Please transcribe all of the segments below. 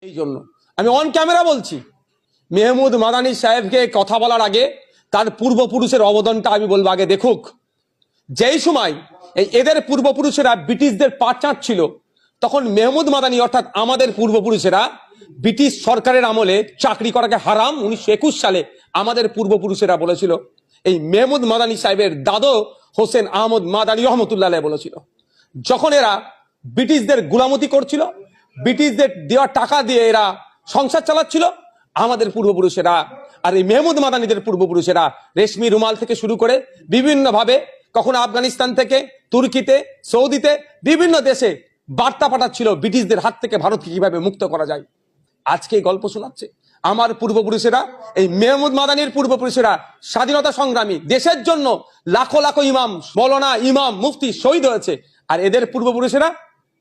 এই জন্য আমি অন ক্যামেরা বলছি, মেহমুদ মাদানী সাহেবকে কথা বলার আগে তার পূর্বপুরুষের অবদানটা আমি বলবো আগে দেখুক। যেই সময় এদের পূর্বপুরুষেরা ব্রিটিশদের পা চাটছিল, তখন মেহমুদ মাদানী অর্থাৎ আমাদের পূর্বপুরুষেরা ব্রিটিশ সরকারের আমলে চাকরি করাকে হারাম 1921 সালে আমাদের পূর্বপুরুষেরা বলেছিল। এই মেহমুদ মাদানী সাহেবের দাদু হোসেন আহমদ মাদানী রহমতুল্লাহ বলেছিল, যখন এরা ব্রিটিশদের গুলামতি করছিল, ব্রিটিশদের দেওয়া টাকা দিয়ে এরা সংসার চালাচ্ছিল, আমাদের পূর্বপুরুষেরা আর এই মেহমুদ মাদানীদের পূর্বপুরুষেরা রেশমি রুমাল থেকে শুরু করে বিভিন্ন ভাবে কখনো আফগানিস্তান থেকে তুর্কিতে সৌদিতে বিভিন্ন দেশে বার্তা পাঠাচ্ছিল ব্রিটিশদের হাত থেকে ভারতকে কিভাবে মুক্ত করা যায়। আজকে এই গল্প শোনাচ্ছে আমার পূর্বপুরুষেরা, এই মেহমুদ মাদানীর পূর্বপুরুষেরা স্বাধীনতা সংগ্রামী, দেশের জন্য লাখো লাখো ইমাম, মৌলানা, ইমাম, মুফতি শহীদ হয়েছে, আর এদের পূর্বপুরুষেরা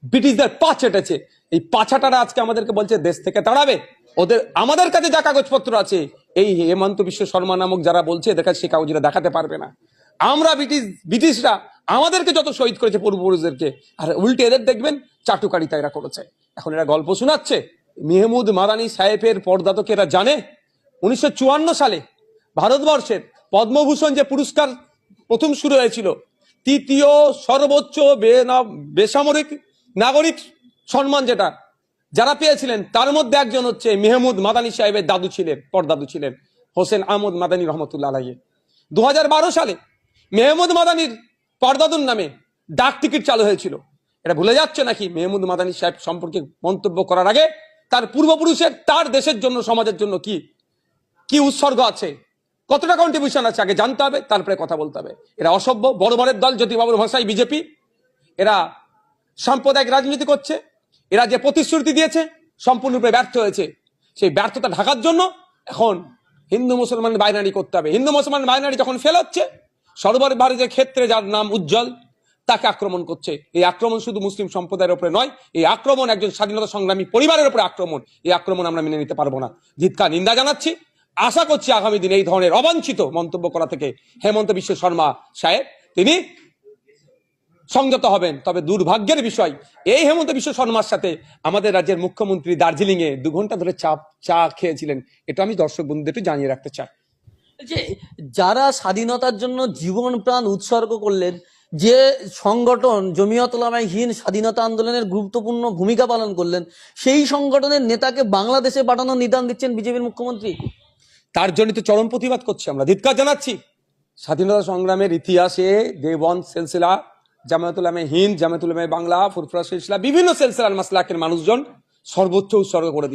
ব্রিটিশদের পা চেটেছে। এই পাছাটারা আজকে আমাদেরকে বলছে দেশ থেকে তাড়াবে। ওদের আমাদের কাছে যা কাগজপত্র আছে, এই হেমন্ত বিশ্ব শর্মা নামক যারা বলছে এদের কাছে সেই কাগজটা দেখাতে পারবে না। আমরা ব্রিটিশরা আমাদেরকে যত শহীদ করেছে পূর্বপুরুষদেরকে, আর উল্টে এদের দেখবেন চাটুকারিতা এরা করেছে। এখন এরা গল্প শোনাচ্ছে। মেহমুদ মাদানী সাহেবের পর্দা তো এরা জানে। 1954 সালে ভারতবর্ষের পদ্মভূষণ যে পুরস্কার প্রথম শুরু হয়েছিল, তৃতীয় সর্বোচ্চ বেসামরিক নাগরিক সম্মান যেটা যারা পেয়েছিলেন, তার মধ্যে একজন হচ্ছে মেহমুদ মাদানী সাহেবের দাদু ছিলেন, পরদাদু ছিলেন হোসেন আহমদ মাদানী রহমতুল্লাহ আলাইহি। 2012 সালে মেহমুদ মাদানীর পরদাদুর নামে ডাক টিকিট চালু হয়েছিল। এটা ভুলে যাচ্ছে নাকি? মেহমুদ মাদানী সাহেব সম্পর্কে মন্তব্য করার আগে তার পূর্বপুরুষের, তার দেশের জন্য, সমাজের জন্য কি কি উৎসর্গ আছে, কতটা কন্ট্রিবিউশন আছে আগে জানতে হবে, তারপরে কথা বলতে হবে। এরা অসভ্য, বড় বড়ের দল, জ্যোতিবাবুর ভাষায় বিজেপি। এরা সাম্প্রদায়িক রাজনীতি করছে। এরা যে প্রতিশ্রুতি দিয়েছে সম্পূর্ণরূপে ব্যর্থ হয়েছে। সেই ব্যর্থতা ঢাকার জন্য এখন হিন্দু মুসলমান বাইনারি করতে হবে। হিন্দু মুসলমান বাইনারি যখন ফেল হচ্ছে, সর্বভারতীয় ক্ষেত্রে যার নাম উজ্জ্বল, তাকে আক্রমণ করছে। এই আক্রমণ শুধু মুসলিম সম্প্রদায়ের উপরে নয়, এই আক্রমণ একজন স্বাধীনতা সংগ্রামী পরিবারের উপরে আক্রমণ। এই আক্রমণ আমরা মেনে নিতে পারবো না। ধিক্কার, নিন্দা জানাচ্ছি। আশা করছি আগামী দিনে এই ধরনের অবাঞ্ছিত মন্তব্য করা থেকে হেমন্ত বিশ্ব শর্মা সাহেব তিনি সংযত হবেন। তবে দুর্ভাগ্যের বিষয়, এই হেমন্ত বিশ্ব শর্মার সাথে আমাদের রাজ্যের মুখ্যমন্ত্রী দার্জিলিং এ 2 ঘন্টা ধরে চা খেয়েছিলেন। এটা আমি দর্শক বন্ধুদের একটু জানিয়ে রাখতে চাই। যে যারা স্বাধীনতার জন্য জীবন প্রাণ উৎসর্গ করলেন, যে সংগঠন জমিয়ত উলামায়ে হিন্দ স্বাধীনতা আন্দোলনের গুরুত্বপূর্ণ ভূমিকা পালন করলেন, সেই সংগঠনের নেতাকে বাংলাদেশে পাঠানোর নিদান দিচ্ছেন বিজেপির মুখ্যমন্ত্রী। তার জন্য তো চরম প্রতিবাদ করছি আমরা, ধিক্কার জানাচ্ছি। স্বাধীনতা সংগ্রামের ইতিহাসে দেওবন্দ সিলসিলা, জামায়াত উলামায়ে হিন্দ, জামায়াত উলামায়ে বাংলা, ফুরফুরা সিলসিলা, বিভিন্ন সিলসিলার মাসলাকের মানুষজন সর্বোচ্চ উৎসর্গ করে দিয়ে